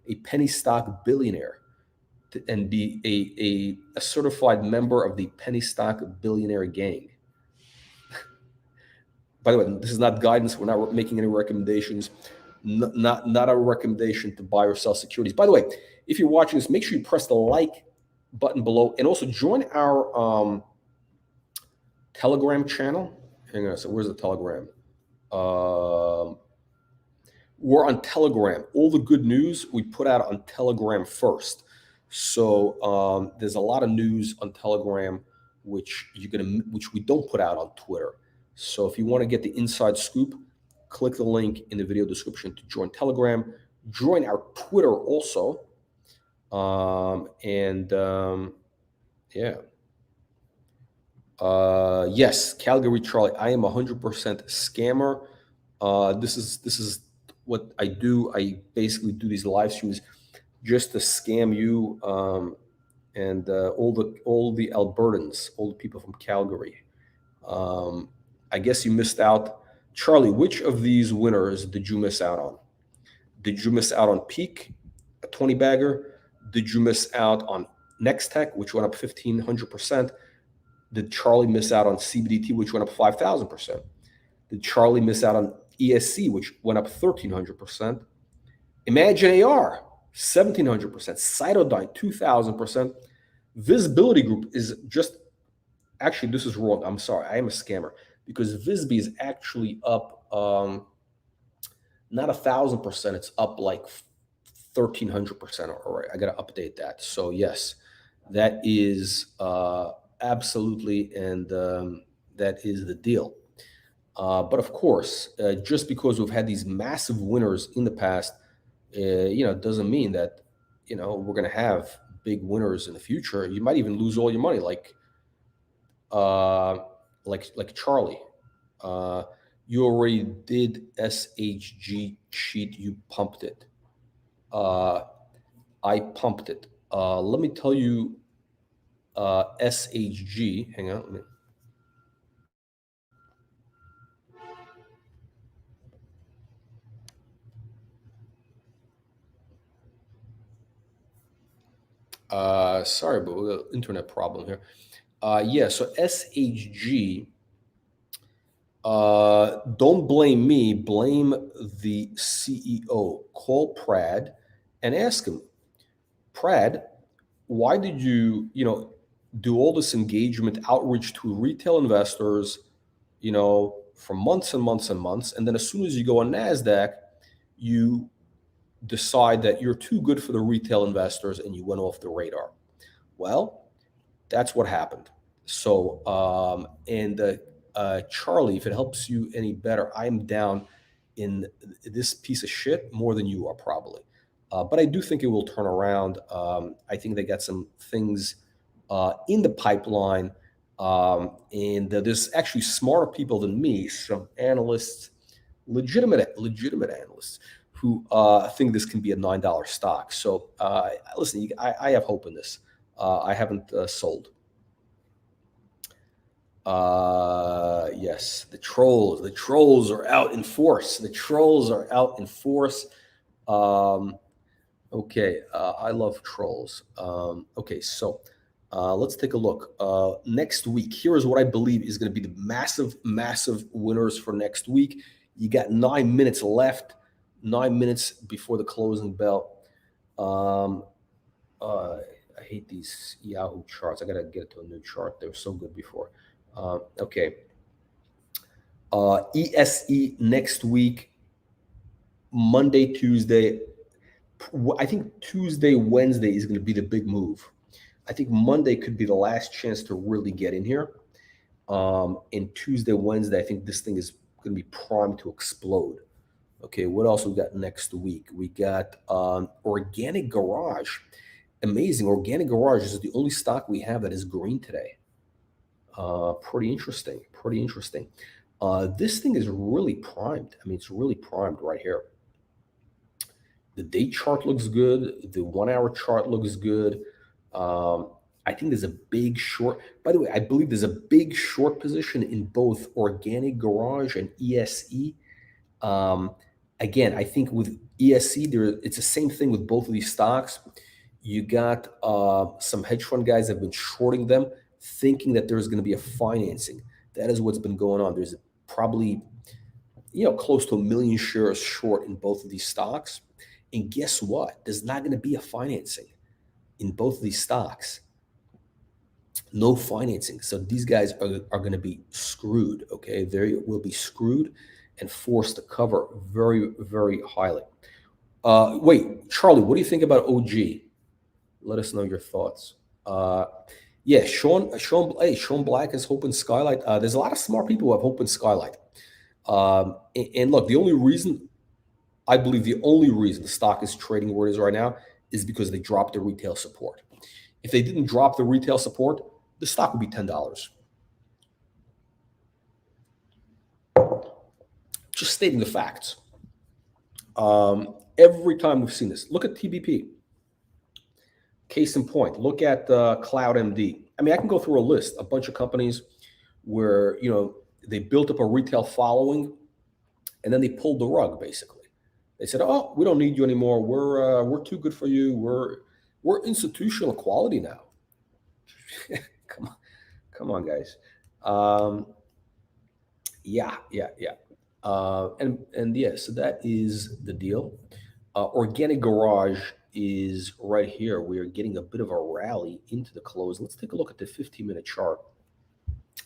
a penny stock billionaire, and be a certified member of the penny stock billionaire gang. By the way, this is not guidance. We're not making any recommendations. Not a recommendation to buy or sell securities. By the way, if you're watching this, make sure you press the like button below, and also join our Telegram channel. Hang on a second. Where's the Telegram? We're on Telegram. All the good news we put out on Telegram first. So there's a lot of news on Telegram which we don't put out on Twitter. So if you want to get the inside scoop, click the link in the video description to join Telegram. Join our Twitter also. Yes, Calgary Charlie, I am 100% scammer. This is what I do. I basically do these live streams just to scam you and all the Albertans, all the people from Calgary. I guess you missed out. Charlie, which of these winners did you miss out on? Did you miss out on Peak, a 20 bagger? Did you miss out on Nextech, which went up 1,500%? Did Charlie miss out on CBDT, which went up 5,000%? Did Charlie miss out on ESC, which went up 1,300%? Imagine AR, 1,700%. Cytodyne, 2,000%. Visibility Group is just, actually, this is wrong. I'm sorry. I am a scammer because VSB is actually up not 1,000%. It's up like 1,300%. All right, I got to update that. So yes, that is absolutely, and that is the deal. But of course, just because we've had these massive winners in the past, doesn't mean that we're going to have big winners in the future. You might even lose all your money, like Charlie. You already did SHG cheat. You pumped it. I pumped it. Let me tell you, SHG. Hang on. Sorry, but we got an internet problem here. Yeah, so SHG, don't blame me, blame the CEO. Call Prad and ask him, Prad, why did you, do all this engagement outreach to retail investors, for months and months and months, and then as soon as you go on NASDAQ, you decide that you're too good for the retail investors and you went off the radar? Well, that's what happened. So, Charlie, if it helps you any better, I'm down in this piece of shit more than you are probably. But I do think it will turn around. I think they got some things in the pipeline. And there's actually smarter people than me, some analysts, legitimate analysts, who think this can be a $9 stock. So listen, I have hope in this. I haven't sold. Yes, the trolls are out in force. The trolls are out in force. Okay, I love trolls. Okay, so let's take a look. Next week, here is what I believe is going to be the massive winners for next week. You got 9 minutes left, 9 minutes before the closing bell. I hate these Yahoo charts. I got to get to a new chart. They were so good before. Okay. ESE next week, Monday, Tuesday. I think Tuesday, Wednesday is going to be the big move. I think Monday could be the last chance to really get in here. And Tuesday, Wednesday, I think this thing is going to be primed to explode. Okay, what else we got next week? We got Organic Garage. Amazing. Organic Garage is the only stock we have that is green today. Pretty interesting. This thing is really primed. I mean, it's really primed right here. The day chart looks good. The 1 hour chart looks good. I think there's a big short. By the way, I believe there's a big short position in both Organic Garage and ESE. Again, I think with ESE, it's the same thing with both of these stocks. You got some hedge fund guys that have been shorting them, thinking that there's going to be a financing. That is what's been going on. There's probably, close to 1 million shares short in both of these stocks. And guess what? There's not going to be a financing in both of these stocks. No financing. So these guys are going to be screwed, okay? They will be screwed and forced to cover very, very highly. Wait, Charlie, what do you think about OG? Let us know your thoughts. Yeah, Sean Black is hoping Skylight. There's a lot of smart people who have hope in Skylight. And look, I believe the only reason the stock is trading where it is right now is because they dropped the retail support. If they didn't drop the retail support, the stock would be $10. Just stating the facts. Every time we've seen this, look at TBP. Case in point, look at CloudMD. I mean, I can go through a list, a bunch of companies where, they built up a retail following and then they pulled the rug, basically. They said, "Oh, we don't need you anymore. We're too good for you. We're institutional quality now." Come on, guys. Yeah. And yeah, so that is the deal. Organic Garage is right here. We are getting a bit of a rally into the close. Let's take a look at the 15-minute chart.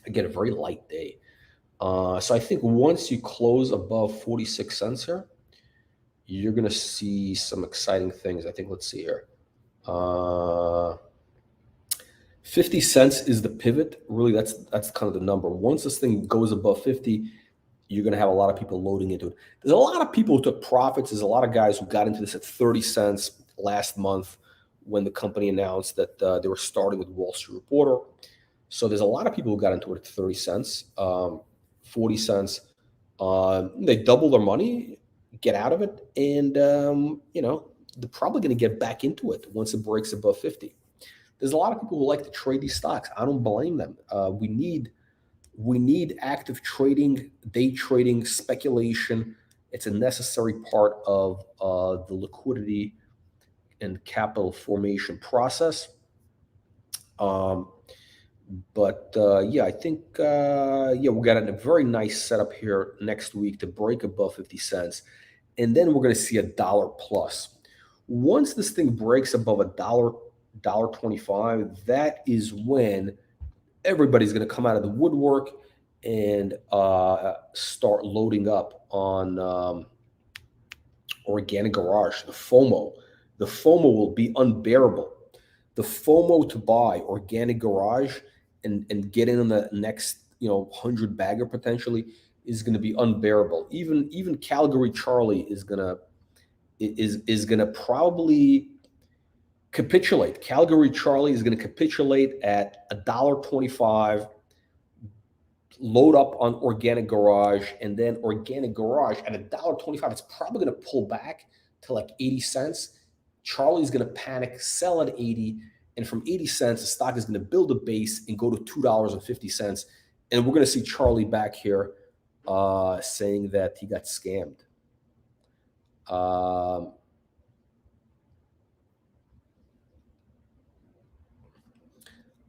Again, a very light day. So I think once you close above 46 cents here, you're going to see some exciting things. I think, let's see here. 50 cents is the pivot. Really, that's kind of the number. Once this thing goes above 50, you're going to have a lot of people loading into it. There's a lot of people who took profits. There's a lot of guys who got into this at 30 cents last month when the company announced that they were starting with Wall Street Reporter. So there's a lot of people who got into it at 30 cents, 40 cents. They double their money, get out of it, and they're probably going to get back into it once it breaks above 50. There's a lot of people who like to trade these stocks. I don't blame them. We need active trading, day trading, speculation. It's a necessary part of the liquidity and capital formation process. Yeah, I think we got a very nice setup here next week to break above 50 cents, and then we're going to see $1 plus. Once this thing breaks above $1.25, that is when everybody's going to come out of the woodwork and start loading up on Organic Garage. The FOMO will be unbearable. The FOMO to buy Organic Garage and get in on the next 100 bagger potentially is going to be unbearable. Even Calgary Charlie is gonna probably capitulate. Calgary Charlie is going to capitulate at $1.25. Load up on Organic Garage, and then Organic Garage at $1.25. It's probably going to pull back to like 80 cents. Charlie's going to panic, sell at 80, and from 80 cents, the stock is going to build a base and go to $2.50. And we're going to see Charlie back here saying that he got scammed.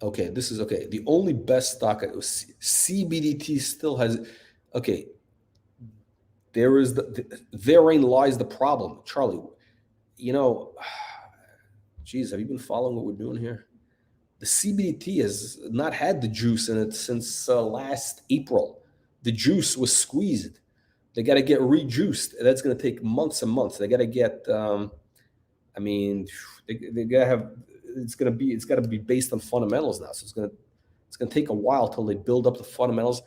Okay, this is okay. The only best stock CBDT still has. Okay, therein lies the problem, Charlie. You know, geez, have you been following what we're doing here? The CBDT has not had the juice in it since last April. The juice was squeezed. They got to get rejuiced. That's going to take months and months. They got to get. I mean, they got to have. It's got to be based on fundamentals now. So it's going to take a while till they build up the fundamentals.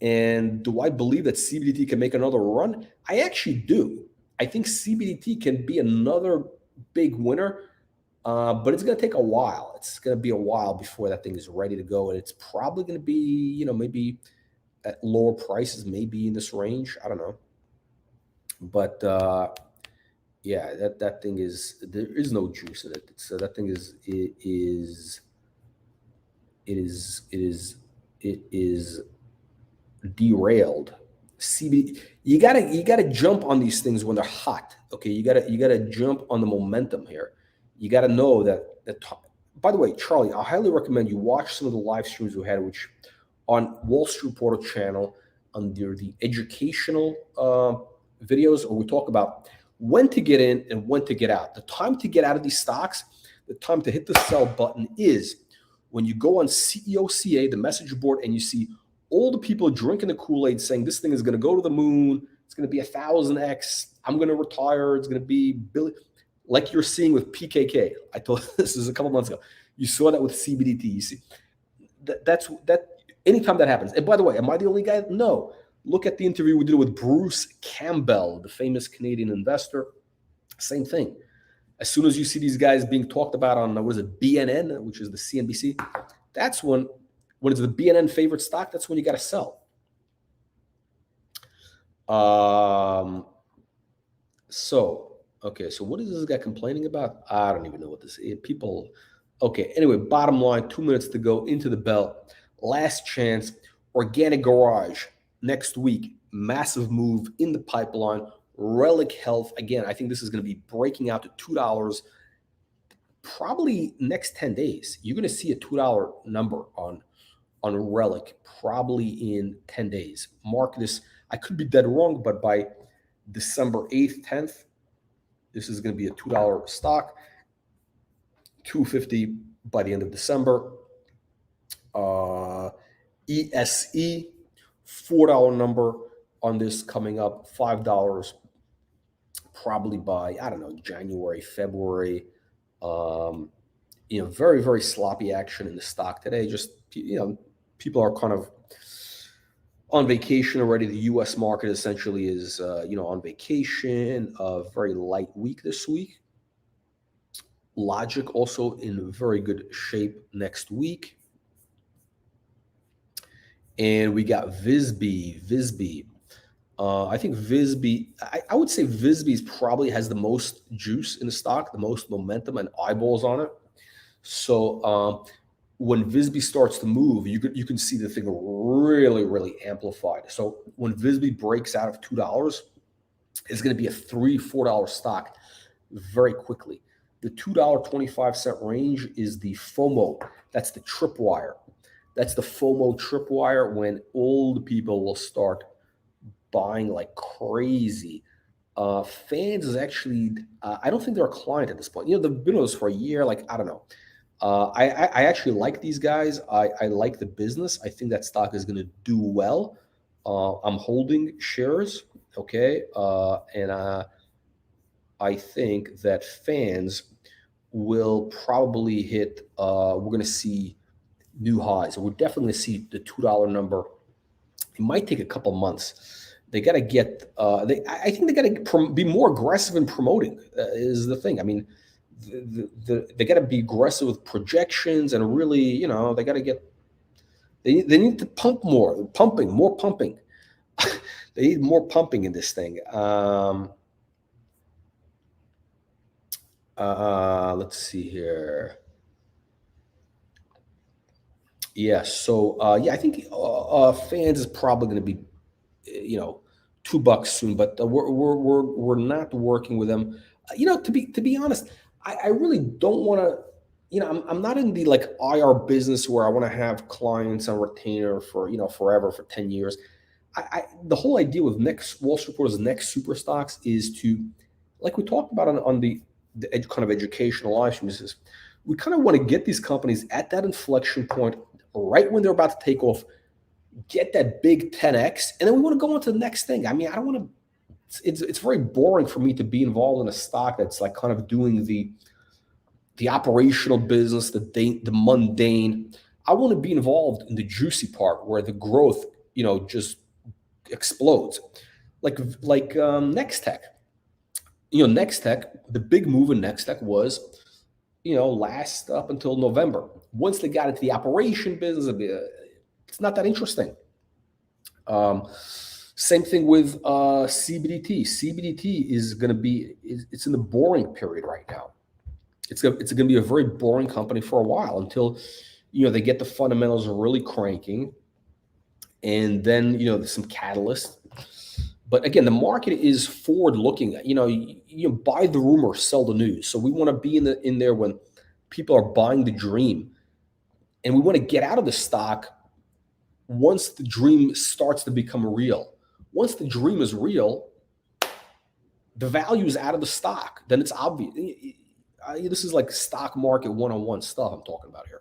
And do I believe that CBDT can make another run? I actually do. I think CBDT can be another big winner, but it's going to take a while. It's going to be a while before that thing is ready to go. And it's probably going to be, maybe at lower prices, maybe in this range. I don't know. But yeah, that thing is, there is no juice in it. So that thing is derailed. You gotta jump on these things when they're hot. Okay, you gotta jump on the momentum here. You gotta know that. By the way, Charlie, I highly recommend you watch some of the live streams we had, which on Wall Street Reporter channel under the educational videos, where we talk about when to get in and when to get out. The time to get out of these stocks, the time to hit the sell button is when you go on CEOCA, the message board, and you see all the people drinking the Kool-Aid saying this thing is going to go to the moon, it's going to be 1,000x, I'm going to retire, it's going to be billion, like you're seeing with PKK. I told this is a couple months ago. You saw that with CBDT. You see, that's anytime that happens. And by the way, am I the only guy? No. Look at the interview we did with Bruce Campbell, the famous Canadian investor. Same thing. As soon as you see these guys being talked about on, what is it, BNN, which is the CNBC, that's when it's the BNN favorite stock, that's when you got to sell. Okay, so what is this guy complaining about? I don't even know what this is. People, okay, anyway, bottom line, 2 minutes to go into the bell. Last chance, Organic Garage next week, massive move in the pipeline. Relic Health, again, I think this is going to be breaking out to $2 probably next 10 days. You're going to see a $2 number on Relic probably in 10 days. Mark this. I could be dead wrong, but by December 8th, 10th, this is going to be a $2 stock, $2.50 by the end of December. ESE, $4 number on this coming up, $5 probably by, I don't know, January, February. Very, very sloppy action in the stock today. Just, people are kind of on vacation already. The U.S. market essentially is, on vacation. A very light week this week. Logic also in very good shape next week. And we got VSB. I think VSB, I would say VSB probably has the most juice in the stock, the most momentum and eyeballs on it. So when VSB starts to move, you can see the thing really, really amplified. So when VSB breaks out of $2, it's going to be a $3, $4 stock very quickly. The $2.25 range is the FOMO. That's the tripwire. That's the FOMO tripwire when all the people will start buying like crazy. Fans is actually, I don't think they're a client at this point. They've been with us for a year. Like, I don't know. I actually like these guys. I like the business. I think that stock is going to do well. I'm holding shares. Okay. And I think that fans will probably hit, we're going to see new highs. We're definitely going to see the $2 number It might take a couple months. They got to get. I think they got to be more aggressive in promoting. Is the thing. I mean, they got to be aggressive with projections and really, they got to get. They need to pump more, more pumping. They need more pumping in this thing. Let's see here. Yeah. So I think fans is probably going to be, $2 soon, but we're not working with them. To be honest, I really don't want to. I'm not in the like IR business where I want to have clients on retainer for forever for 10 years. The whole idea with next Wall Street Reporter's next super stocks is to, like we talked about on the kind of educational live streams, is we kind of want to get these companies at that inflection point right when they're about to take off, get that big 10x, and then we want to go on to the next thing. I mean, I don't want to. It's very boring for me to be involved in a stock that's like kind of doing the operational business, the mundane. I want to be involved in the juicy part where the growth, just explodes, like Nextech. Nextech, the big move in Nextech was, last up until November. Once they got into the operation business, it's not that interesting. Same thing with CBDT. CBDT is going to be, it's in the boring period right now. It's going to be a very boring company for a while until, they get the fundamentals really cranking. And then, there's some catalyst. But again, the market is forward looking. You buy the rumor, sell the news. So we want to be in there when people are buying the dream. And we want to get out of the stock once the dream starts to become real. Once the dream is real, the value is out of the stock. Then it's obvious. This is like stock market one-on-one stuff I'm talking about here.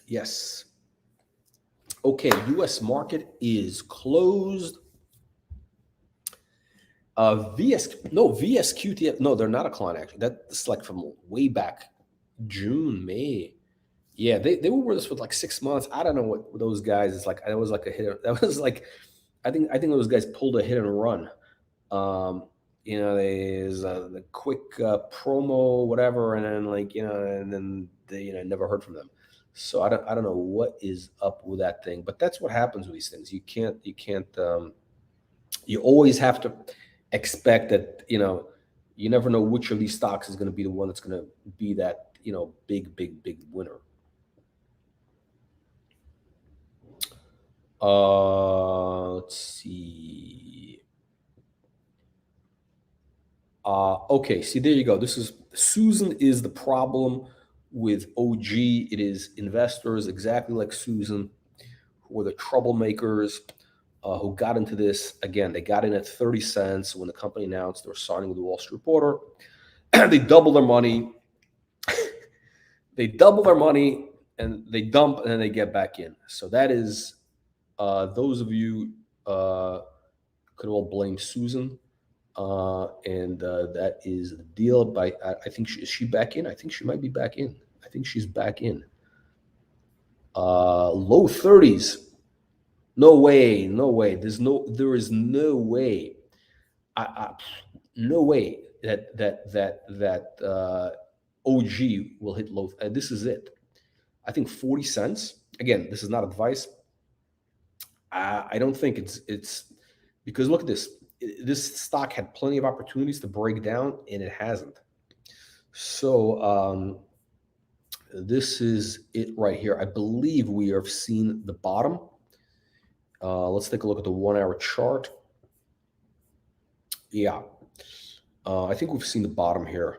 Yes. Okay, U.S. market is closed. VSQTF. No, they're not a client actually. That's like from way back, June, May. Yeah, they were with us for like 6 months. I don't know what those guys. It's like that was like a hit. That was like, I think those guys pulled a hit and run. There's the quick promo, whatever, and then and then they never heard from them. So I don't know what is up with that thing, but that's what happens with these things. You can't. You always have to expect that you never know which of these stocks is going to be the one that's going to be that big winner. Let's see. Okay, see, there you go. This is Susan is the problem with OG. It is investors exactly like Susan who are the troublemakers who got into this. Again, they got in at 30 cents when the company announced they were signing with the Wall Street Reporter. They double their money. They double their money and they dump and then they get back in. So that is, those of you could all blame Susan. And that is the deal. But I think is she back in? I think she might be back in. I think she's back in. Low 30s. No way. There is no way. No way that OG will hit low. This is it. I think 40 cents. Again, this is not advice. I don't think it's because look at this. This stock had plenty of opportunities to break down, and it hasn't. So this is it right here. I believe we have seen the bottom. Let's take a look at the 1 hour chart. Yeah, I think we've seen the bottom here.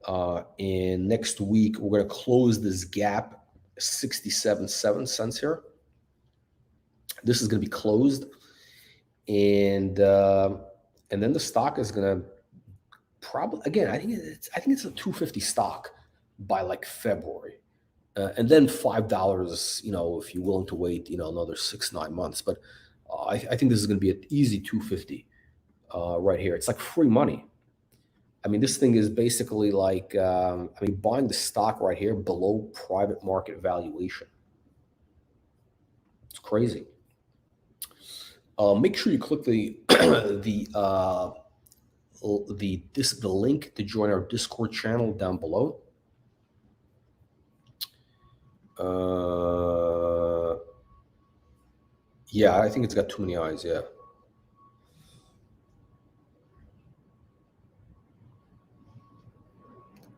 And next week, we're going to close this gap, 67.7 cents here. This is going to be closed. And then the stock is going to probably, again, I think it's a 250 stock by like February. And then $5, if you're willing to wait, another 6-9 months. But I think this is going to be an easy 250 right here. It's like free money. I mean, this thing is basically like, buying the stock right here below private market valuation. It's crazy. Make sure you click the the link to join our Discord channel down below. Yeah, I think it's got too many eyes. Yeah.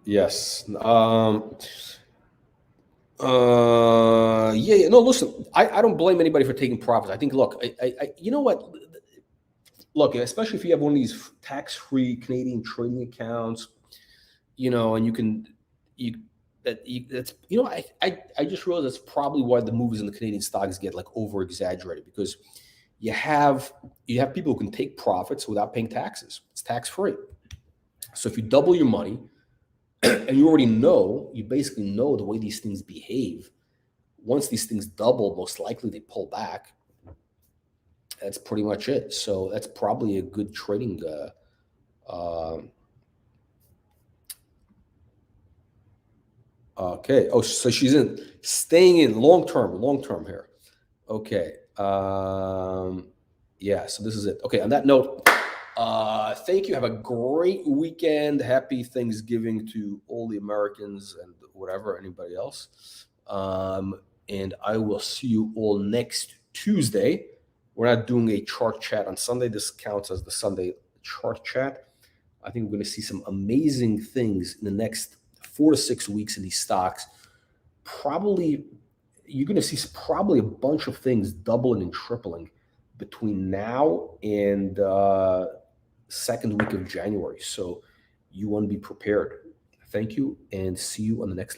Yes. Yeah. No, listen, I don't blame anybody for taking profits. I think, look, you know what? Look, especially if you have one of these tax-free Canadian trading accounts, and I just realized that's probably why the moves in the Canadian stocks get like over exaggerated, because you have people who can take profits without paying taxes. It's tax-free. So if you double your money and you basically know the way these things behave, once these things double, most likely they pull back. That's pretty much it. So that's probably a good trading. Okay. Oh, so she's staying in long term here. Okay. Yeah. So this is it. Okay. On that note, thank you. Have a great weekend. Happy Thanksgiving to all the Americans and anybody else. And I will see you all next Tuesday. We're not doing a chart chat on Sunday. This counts as the Sunday chart chat. I think we're going to see some amazing things in the next 4 to 6 weeks in these stocks. Probably, you're going to see probably a bunch of things doubling and tripling between now and second week of January. So you want to be prepared. Thank you, and see you on the next live.